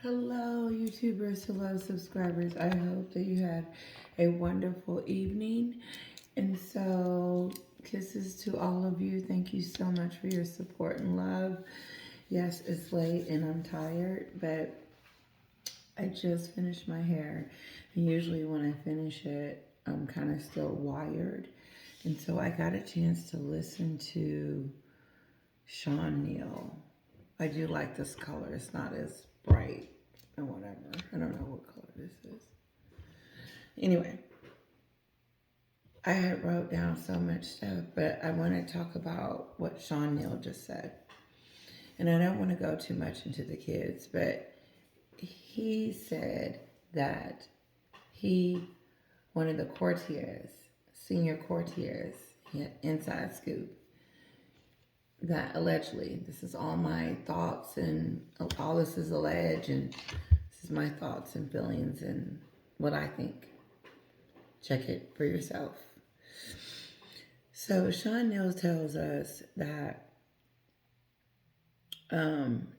Hello, YouTubers. Hello, subscribers. I hope that you had a wonderful evening. And so, kisses to all of you. Thank you so much for your support and love. Yes, it's late and I'm tired, but I just finished my hair. And usually, when I finish it, I'm kind of still wired. And so, I got a chance to listen to Sean Neal. I do like this color. It's not as bright and whatever. I don't know what color this is. Anyway, I had wrote down so much stuff, but I want to talk about what Sean Neal just said. And I don't want to go too much into the kids, but he said that he, one of the courtiers, senior courtiers, inside scoop, that allegedly, this is all my thoughts and all this is alleged, and this is my thoughts and feelings and what I think. Check it for yourself. So Sean Neal tells us that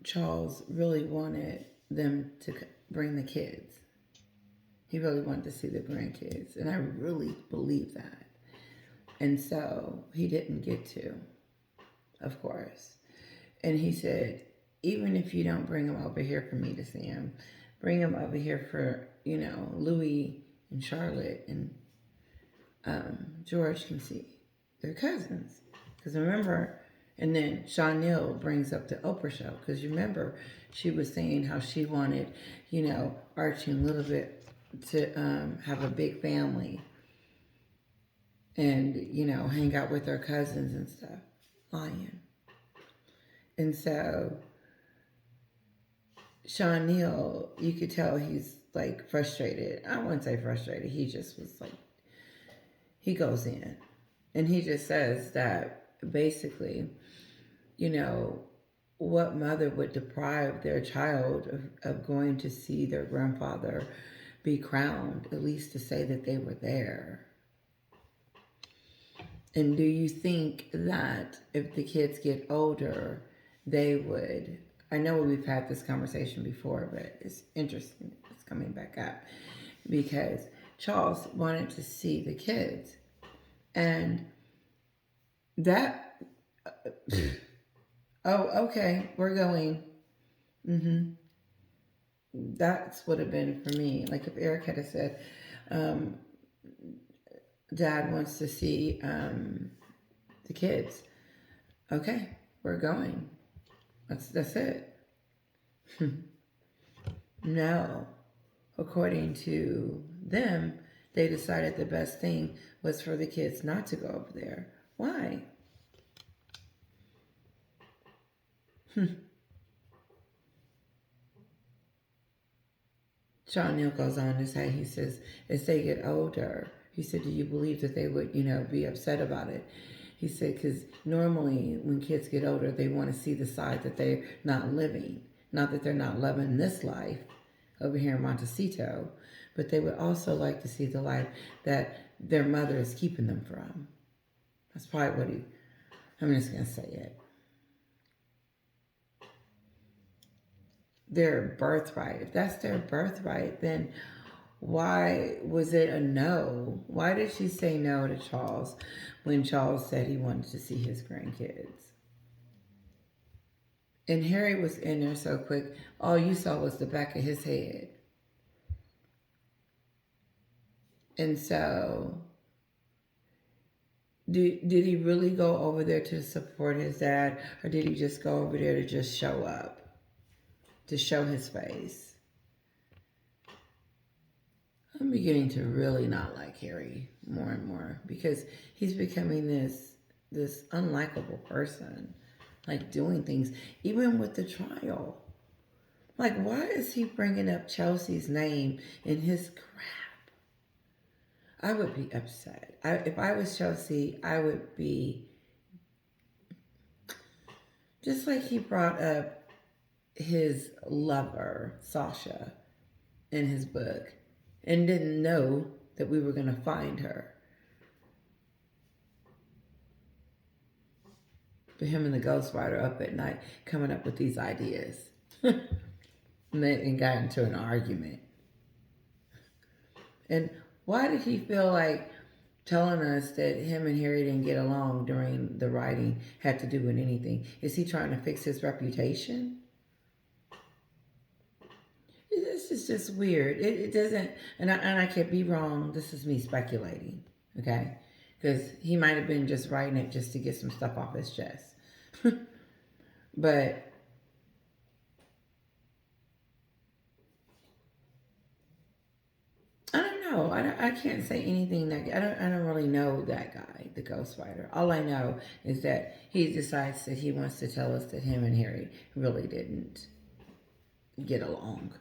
Charles really wanted them to bring the kids. He really wanted to see the grandkids, and I really believe that. And so he didn't get to, of course. And he said, even if you don't bring them over here for me to see them, bring them over here for, Louis and Charlotte and George can see their cousins. Because remember, and then Sean Neal brings up the Oprah show. Because remember, she was saying how she wanted, Archie and Little Bit to have a big family and, hang out with their cousins and stuff. Lying. And so Sean Neal, you could tell he's like frustrated. I wouldn't say frustrated. He just was like, he goes in and he just says that basically, what mother would deprive their child of going to see their grandfather be crowned, at least to say that they were there? And do you think that if the kids get older, they would? I know we've had this conversation before, but it's interesting. It's coming back up because Charles wanted to see the kids. And that, oh, okay, we're going. That's would have been for me. Like if Eric had said, um, Dad wants to see the kids. Okay, we're going. That's it. No. According to them, they decided the best thing was for the kids not to go over there. Why? Sean Neal goes on to say, he says, as they get older, he said, do you believe that they would, be upset about it? He said, because normally when kids get older, they want to see the side that they're not living. Not that they're not loving this life over here in Montecito, but they would also like to see the life that their mother is keeping them from. That's probably what I'm just going to say it. Their birthright. If that's their birthright, then why was it a no? Why did she say no to Charles when Charles said he wanted to see his grandkids? And Harry was in there so quick, all you saw was the back of his head. And so, did he really go over there to support his dad, or did he just go over there to just show up, to show his face? I'm beginning to really not like Harry more and more because he's becoming this unlikable person, like doing things, even with the trial. Like, why is he bringing up Chelsea's name in his crap? I would be upset. If I was Chelsea, I would be just like he brought up his lover, Sasha, in his book and didn't know that we were going to find her. But him and the ghostwriter up at night coming up with these ideas. and got into an argument. And why did he feel like telling us that him and Harry didn't get along during the writing had to do with anything? Is he trying to fix his reputation? This is just weird. It doesn't, and I could be wrong. This is me speculating, okay? Because he might have been just writing it just to get some stuff off his chest. But I don't know. I can't say anything that I don't really know that guy, the ghostwriter. All I know is that he decides that he wants to tell us that him and Harry really didn't get along.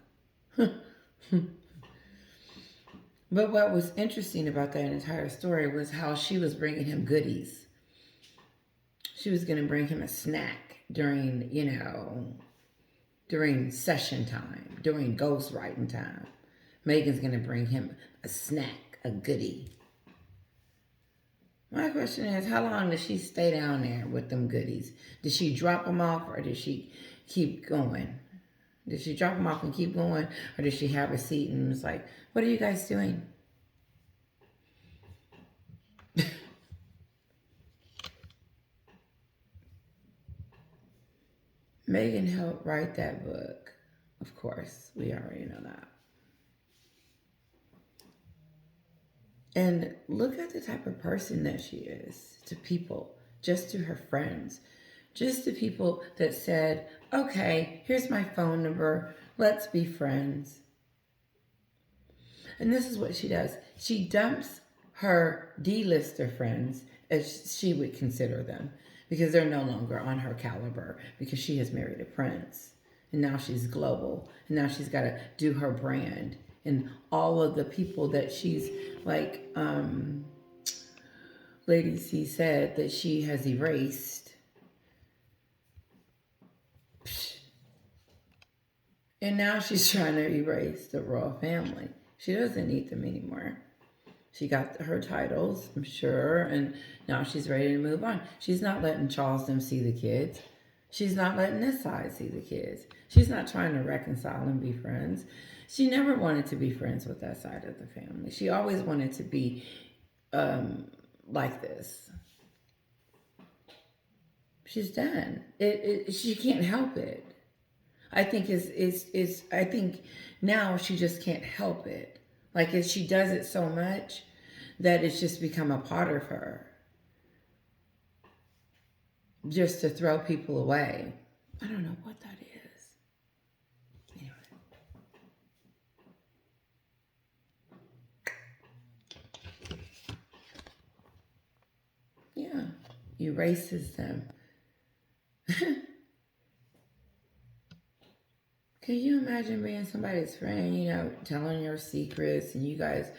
But what was interesting about that entire story was how she was bringing him goodies. She was going to bring him a snack during, during session time, during ghostwriting time. Meghan's going to bring him a snack, a goodie. My question is, how long did she stay down there with them goodies? Did she drop them off or did she keep going? Did she drop them off and keep going? Or did she have a seat and was like, what are you guys doing? Meghan helped write that book. Of course, we already know that. And look at the type of person that she is to people, just to her friends, just to people that said, okay, here's my phone number, let's be friends. And this is what she does. She dumps her D-lister friends, as she would consider them, because they're no longer on her caliber, because she has married a prince. And now she's global. And now she's got to do her brand. And all of the people that she's like, Lady C said that she has erased. And now she's trying to erase the royal family. She doesn't need them anymore. She got her titles, I'm sure, and now she's ready to move on. She's not letting Charles them see the kids. She's not letting this side see the kids. She's not trying to reconcile and be friends. She never wanted to be friends with that side of the family. She always wanted to be like this. She's done. She can't help it. I think I think now she just can't help it. Like she does it so much that it's just become a part of her. Just to throw people away. I don't know what that is. Anyway. Yeah. Erases them. Can you imagine being somebody's friend, telling your secrets and you guys,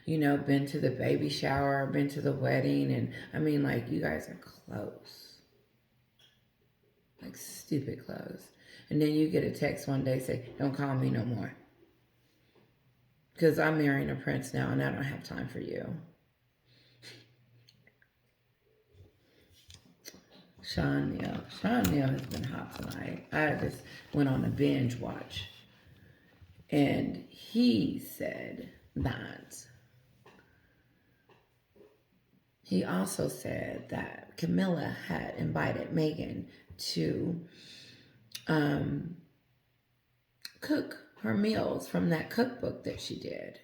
been to the baby shower, been to the wedding, and I mean, like, you guys are close. Like, stupid close. And then you get a text one day say, don't call me no more. Because I'm marrying a prince now and I don't have time for you. Sean Neal has been hot tonight. I just went on a binge watch. And he said that he also said that Camilla had invited Meghan to cook her meals from that cookbook that she did.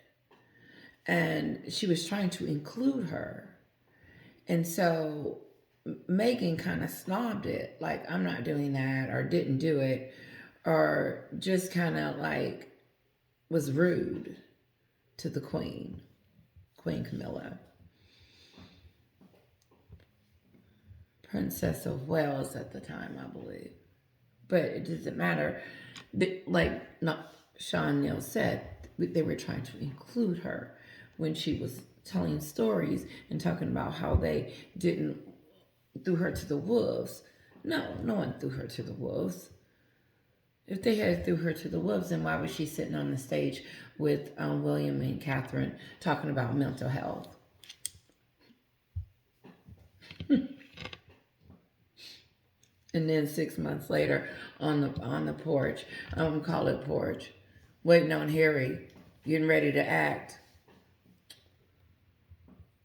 And she was trying to include her. And so Meghan kind of snobbed it, like, I'm not doing that, or didn't do it, or just kind of like was rude to the Queen Camilla. Princess of Wales at the time, I believe. But it doesn't matter. Sean Neal said, they were trying to include her when she was telling stories and talking about how they threw her to the wolves. No one threw her to the wolves. If they had threw her to the wolves, then why was she sitting on the stage with William and Catherine talking about mental health? And then 6 months later, on the porch, call it porch, waiting on Harry, getting ready to act.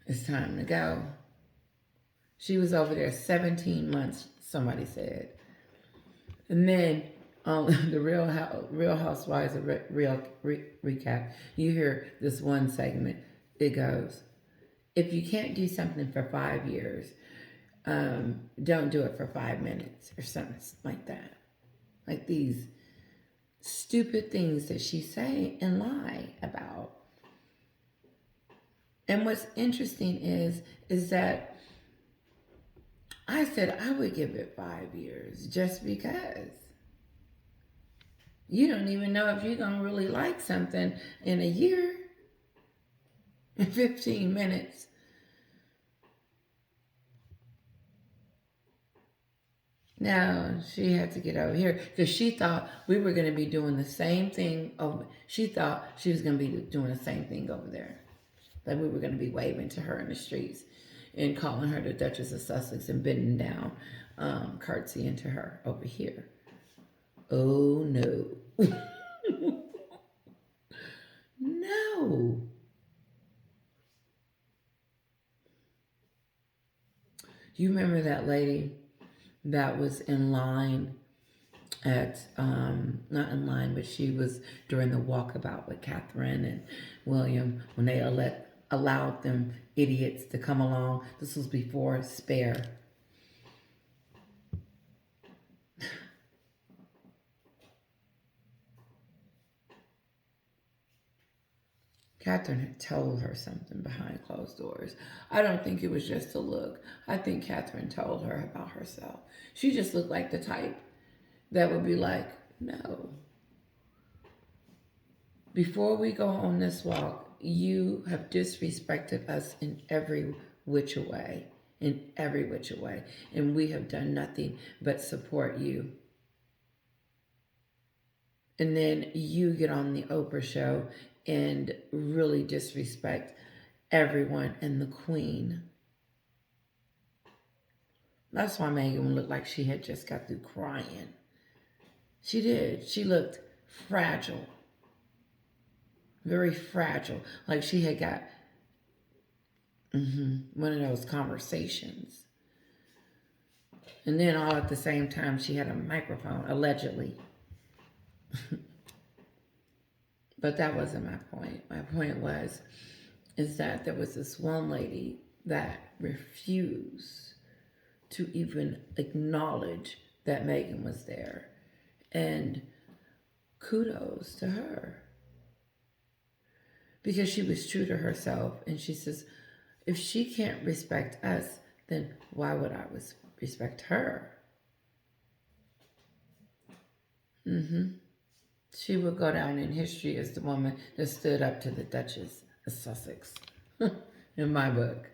It's time to go. She was over there 17 months, somebody said. And then the Real Housewives of recap, you hear this one segment. It goes, if you can't do something for 5 years, don't do it for 5 minutes or something like that. Like these stupid things that she say and lie about. And what's interesting is that I said I would give it 5 years just because. You don't even know if you're going to really like something in a year, in 15 minutes. Now, she had to get over here because she thought we were going to be doing the same thing. She thought she was going to be doing the same thing over there. That we were going to be waving to her in the streets and calling her the Duchess of Sussex and bending down, curtsying to her over here. Oh, no. No. You remember that lady that was in line at, not in line, but she was during the walkabout with Catherine and William when they allowed them idiots to come along. This was before Spare. Catherine had told her something behind closed doors. I don't think it was just a look. I think Catherine told her about herself. She just looked like the type that would be like, no. Before we go on this walk, you have disrespected us in every which way. In every which way. And we have done nothing but support you. And then you get on the Oprah show and really disrespect everyone and the Queen. That's why Meghan looked like she had just got through crying. She did. She looked fragile. Very fragile. Like she had got one of those conversations. And then all at the same time, she had a microphone, allegedly. But that wasn't my point. My point is that there was this one lady that refused to even acknowledge that Meghan was there. And kudos to her. Because she was true to herself. And she says, if she can't respect us, then why would I respect her? She would go down in history as the woman that stood up to the Duchess of Sussex, in my book.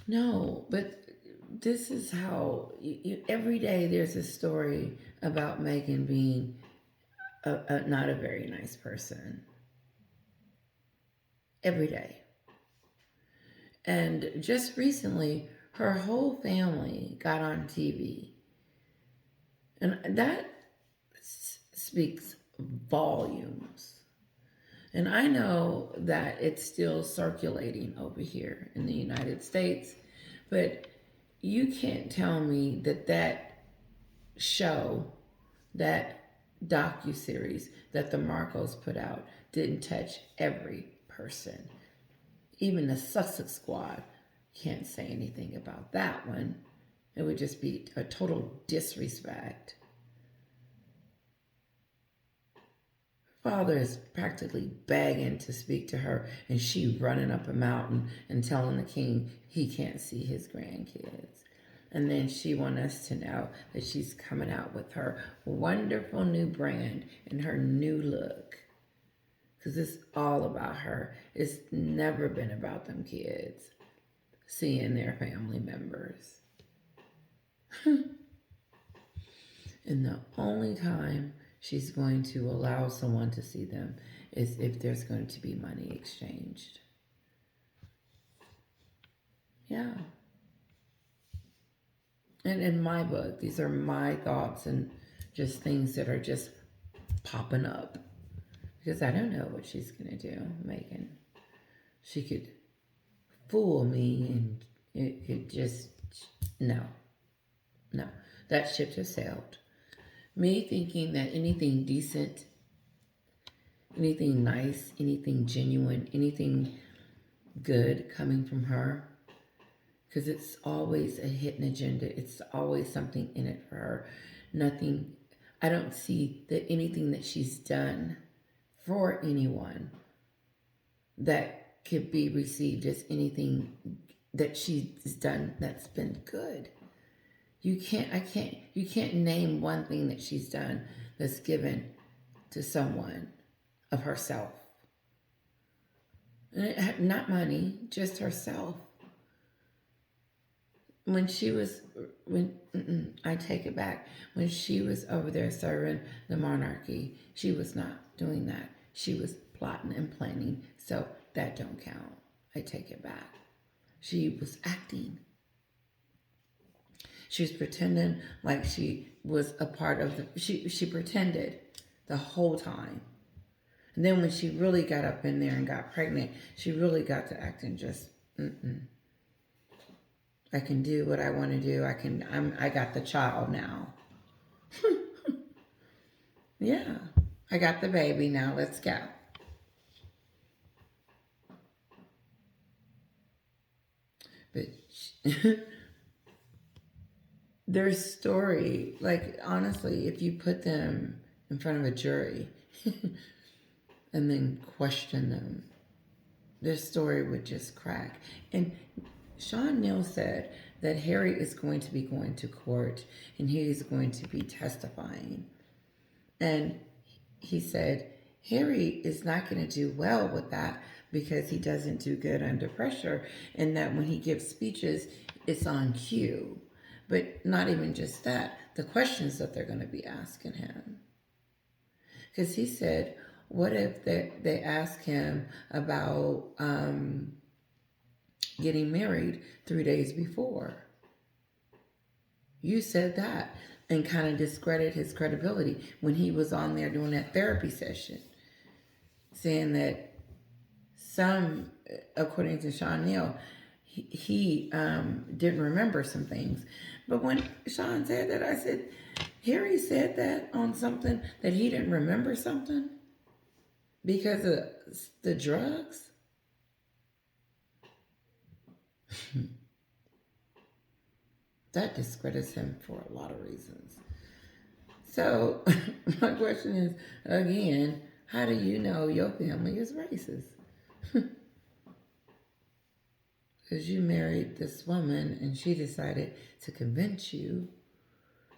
No, but this is how, every day there's a story about Meghan being not a very nice person. Every day. And just recently, her whole family got on TV. And that speaks volumes. And I know that it's still circulating over here in the United States, but you can't tell me that show, that docuseries that the Marcos put out didn't touch every person. Even the Sussex squad can't say anything about that one. It would just be a total disrespect. Father is practically begging to speak to her, and she running up a mountain and telling the king he can't see his grandkids. And then she wants us to know that she's coming out with her wonderful new brand and her new look. Because it's all about her. It's never been about them kids seeing their family members. And the only time she's going to allow someone to see them is if there's going to be money exchanged. Yeah. And in my book, these are my thoughts and just things that are just popping up. Because I don't know what she's going to do, Meghan. She could fool me and it could just, no, no. That ship has sailed. Me thinking that anything decent, anything nice, anything genuine, anything good coming from her, because it's always a hidden agenda. It's always something in it for her. Nothing, I don't see that anything that she's done for anyone that could be received as anything that she's done that's been good. You can't name one thing that she's done that's given to someone of herself. Not money, just herself. When she was, I take it back. When she was over there serving the monarchy, she was not doing that. She was plotting and planning, so that don't count. I take it back. She was acting. She was pretending like she was a part of the, she pretended the whole time. And then when she really got up in there and got pregnant, she really got to acting just, I can do what I want to do. I got the child now. Yeah. I got the baby now. Let's go. But their story, like honestly, if you put them in front of a jury and then question them, their story would just crack. And Sean Neal said that Harry is going to be going to court and he is going to be testifying. And he said Harry is not going to do well with that because he doesn't do good under pressure, and that when he gives speeches, it's on cue. But not even just that, the questions that they're going to be asking him. Because he said, what if they ask him about getting married 3 days before? You said that, and kind of discredit his credibility when he was on there doing that therapy session, saying that some, according to Sean Neal, he didn't remember some things. But when Sean said that, I said, Harry said that on something that he didn't remember something because of the drugs? That discredits him for a lot of reasons. So my question is, again, how do you know your family is racist? Because you married this woman and she decided to convince you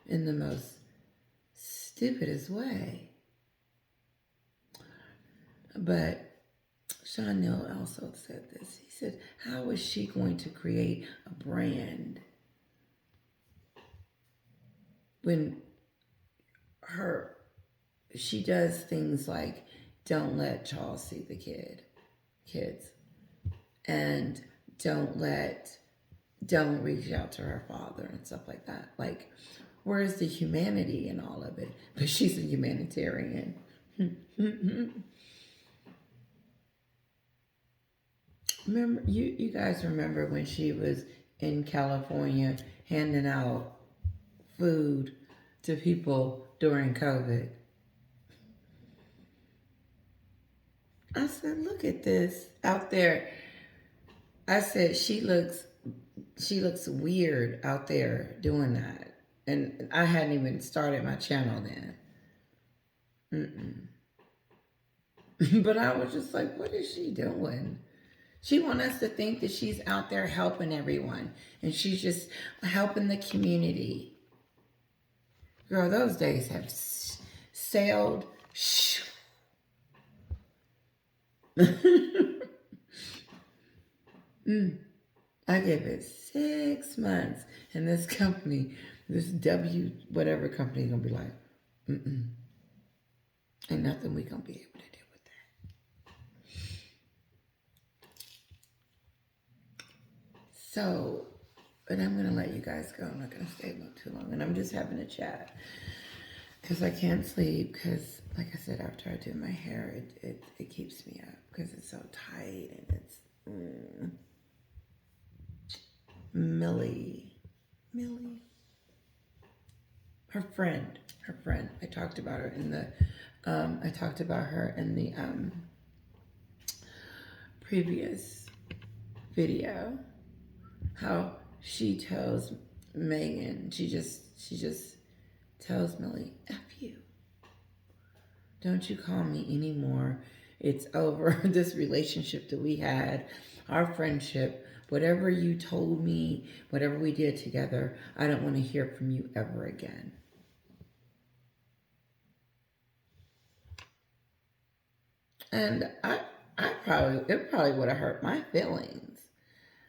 in the most stupidest way. But Sean Neal also said this. He said, how is she going to create a brand when she does things like don't let Charles see the kids, and don't reach out to her father and stuff like that. Like, where's the humanity in all of it? But she's a humanitarian. Remember, you guys remember when she was in California handing out food to people during COVID? I said, look at this out there. I said, she looks weird out there doing that. And I hadn't even started my channel then. But I was just like, what is she doing? She wants us to think that she's out there helping everyone. And she's just helping the community. Girl, those days have sailed. I give it 6 months, and this company, this whatever company, gonna be like, ain't nothing we gonna be able to do with that. So But I'm going to let you guys go. I'm not going to stay too long. And I'm just having a chat. Because I can't sleep. Because, like I said, after I do my hair, it keeps me up. Because it's so tight. And it's... Millie. Her friend. I talked about her in the... previous video. How she tells Meghan, she just tells Millie, F you. Don't you call me anymore. It's over. This relationship that we had, our friendship, whatever you told me, whatever we did together, I don't want to hear from you ever again. And it probably would have hurt my feelings.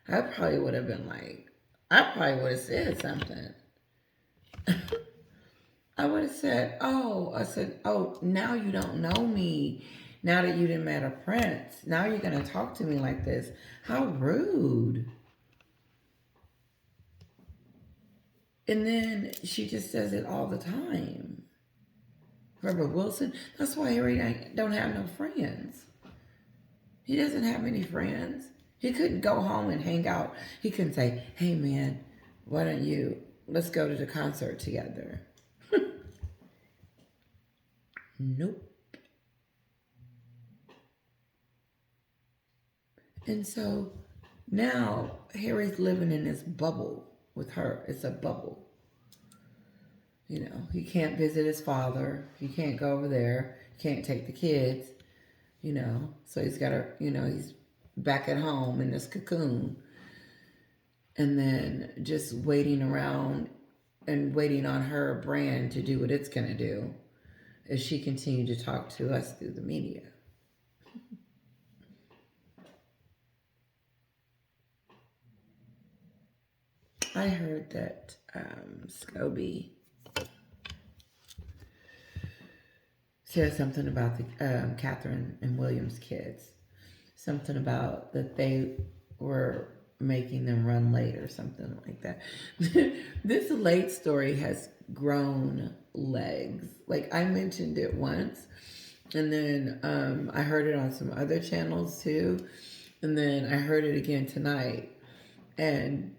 I probably would have been like, I probably would have said something. I would have said, oh, now you don't know me. Now that you didn't met a prince, now you're going to talk to me like this. How rude. And then she just says it all the time. Robert Wilson, that's why Harry don't have no friends. He doesn't have any friends. He couldn't go home and hang out. He couldn't say, hey man, why don't let's go to the concert together. Nope. And so now Harry's living in this bubble with her. It's a bubble. You know, he can't visit his father. He can't go over there. He can't take the kids, So he's got to, he's back at home in this cocoon. And then just waiting around and waiting on her brand to do what it's going to do as she continued to talk to us through the media. I heard that Scobie said something about the Catherine and William's kids. Something about that they were making them run late or something like that. This late story has grown legs. Like I mentioned it once, and then I heard it on some other channels too, and then I heard it again tonight, and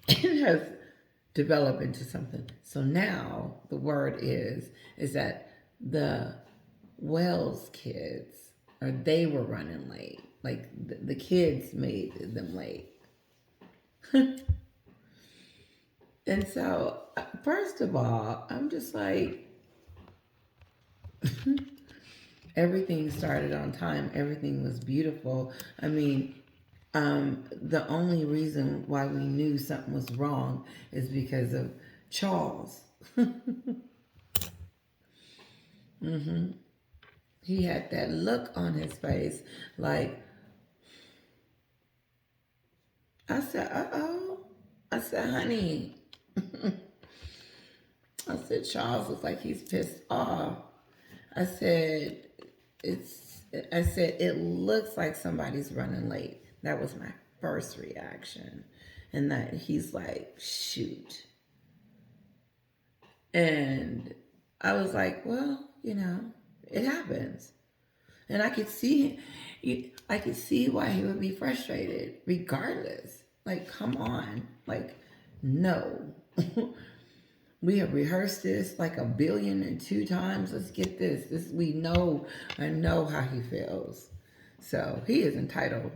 it has developed into something. So now the word is that the Wells kids, or they were running late. Like the kids made them late. And so, first of all, I'm just like, everything started on time. Everything was beautiful. I mean, the only reason why we knew something was wrong is because of Charles. He had that look on his face like, I said, uh-oh. I said, honey. I said, Charles looks like he's pissed off. I said, it looks like somebody's running late. That was my first reaction. And that he's like, shoot. And I was like, well, it happens. And I could see why he would be frustrated regardless. Like, come on. Like, no. We have rehearsed this like 1,000,002 times. Let's get this. I know how he feels. So he is entitled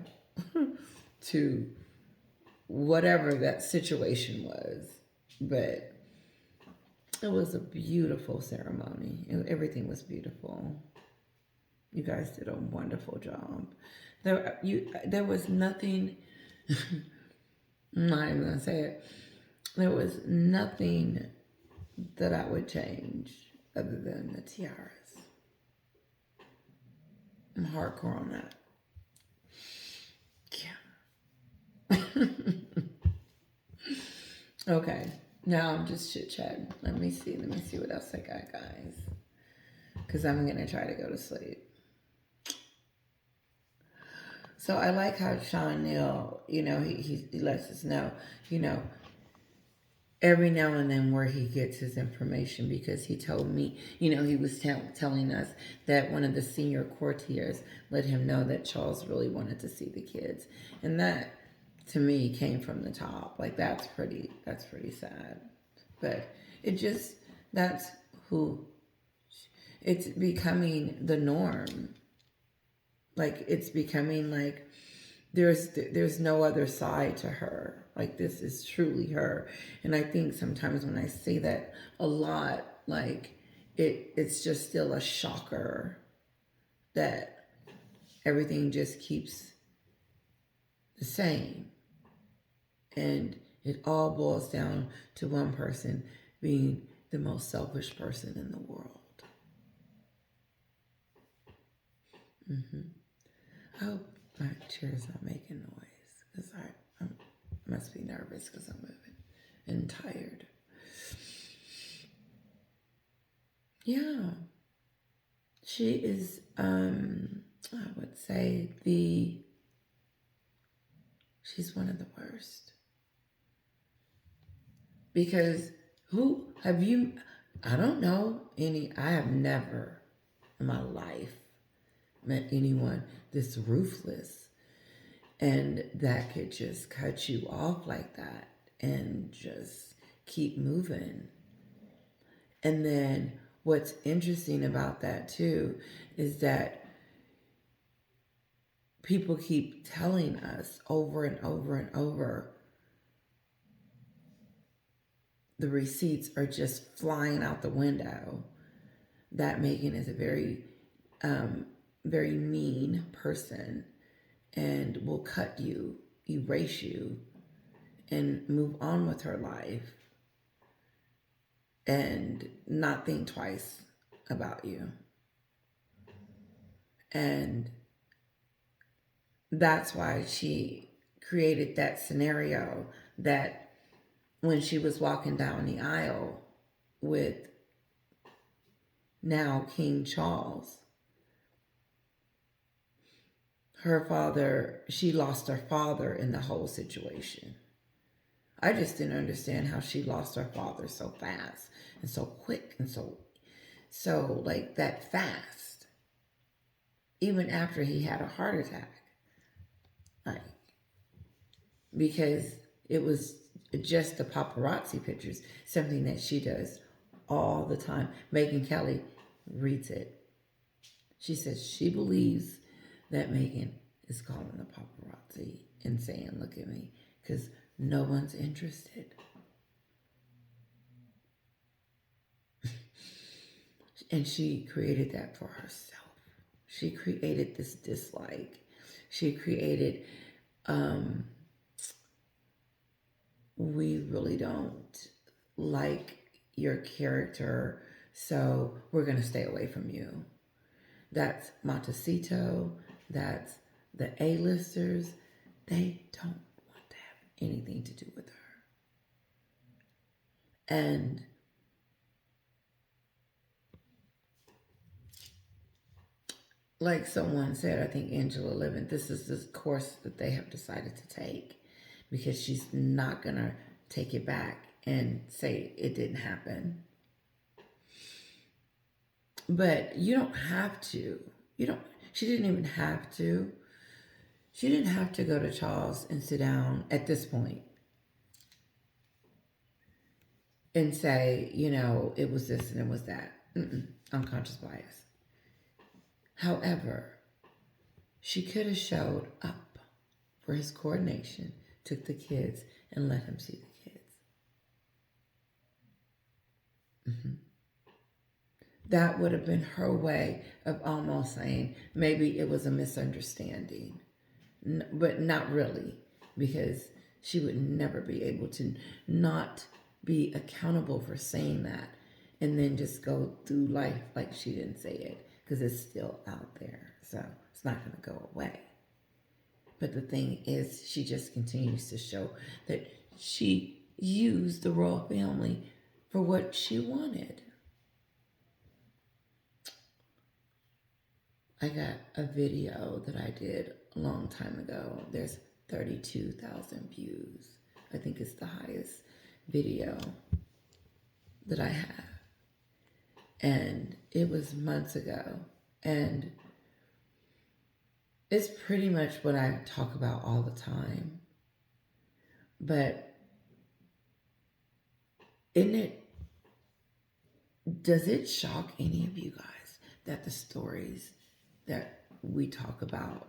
to whatever that situation was. But it was a beautiful ceremony. Everything was beautiful. You guys did a wonderful job. There was nothing, I'm not even going to say it. There was nothing that I would change other than the tiaras. I'm hardcore on that. Yeah. Okay. Now I'm just chit-chatting. Let me see what else I got, guys. Because I'm going to try to go to sleep. So I like how Sean Neal, he lets us know, you know, every now and then where he gets his information, because he told me, he was telling us that one of the senior courtiers let him know that Charles really wanted to see the kids. And that to me came from the top. Like that's pretty sad. But it just that's who it's becoming the norm. Like it's becoming like there's no other side to her. Like this is truly her. And I think sometimes when I say that a lot, like it's just still a shocker that everything just keeps the same. And it all boils down to one person being the most selfish person in the world. hmm I hope my chair's not making noise because I must be nervous because I'm moving and tired. Yeah, she is. I would say she's one of the worst because who have you? I don't know any. I have never in my life met anyone this ruthless and that could just cut you off like that and just keep moving. And then what's interesting about that too is that people keep telling us over and over and over the receipts are just flying out the window. That Meghan is a very mean person and will cut you, erase you, and move on with her life and not think twice about you. And that's why she created that scenario that when she was walking down the aisle with now King Charles, she lost her father in the whole situation. I just didn't understand how she lost her father so fast and so quick and so like that fast, even after he had a heart attack. Like, because it was just the paparazzi pictures, something that she does all the time. Meghan Kelly reads it. She says she believes that Meghan is calling the paparazzi and saying, look at me, because no one's interested. And she created that for herself. She created this dislike. She created, we really don't like your character, so we're going to stay away from you. That's Montecito. That's the A-listers. They don't want to have anything to do with her. And like someone said, I think Angela Livin, this is the course that they have decided to take because she's not going to take it back and say it didn't happen. But you don't have to. She didn't even have to. She didn't have to go to Charles and sit down at this point and say, it was this and it was that. Unconscious bias. However, she could have showed up for his coronation, took the kids, and let him see the kids. That would have been her way of almost saying maybe it was a misunderstanding. But not really, because she would never be able to not be accountable for saying that and then just go through life like she didn't say it, because it's still out there. So it's not going to go away. But the thing is, she just continues to show that she used the royal family for what she wanted. I got a video that I did a long time ago. There's 32,000 views. I think it's the highest video that I have. And it was months ago. And it's pretty much what I talk about all the time. But does it shock any of you guys that the stories that we talk about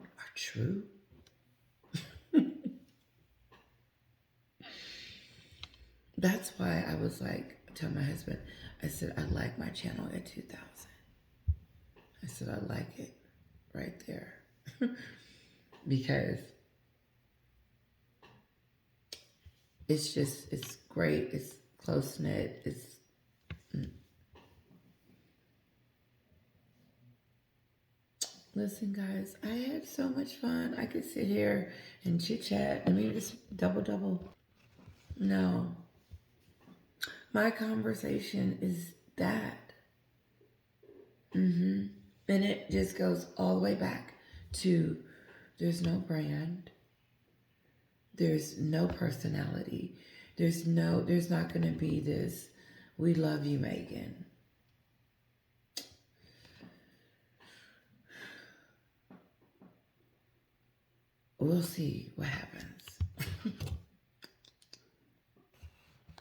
are true? That's why I was like, tell my husband, I said, I like my channel at 2,000. I said, I like it right there. Because it's great. It's close knit. Listen, guys, I had so much fun. I could sit here and chit chat. I mean, just double. No, my conversation is that. And it just goes all the way back to there's no brand, there's no personality, there's not going to be this, we love you, Meghan. We'll see what happens.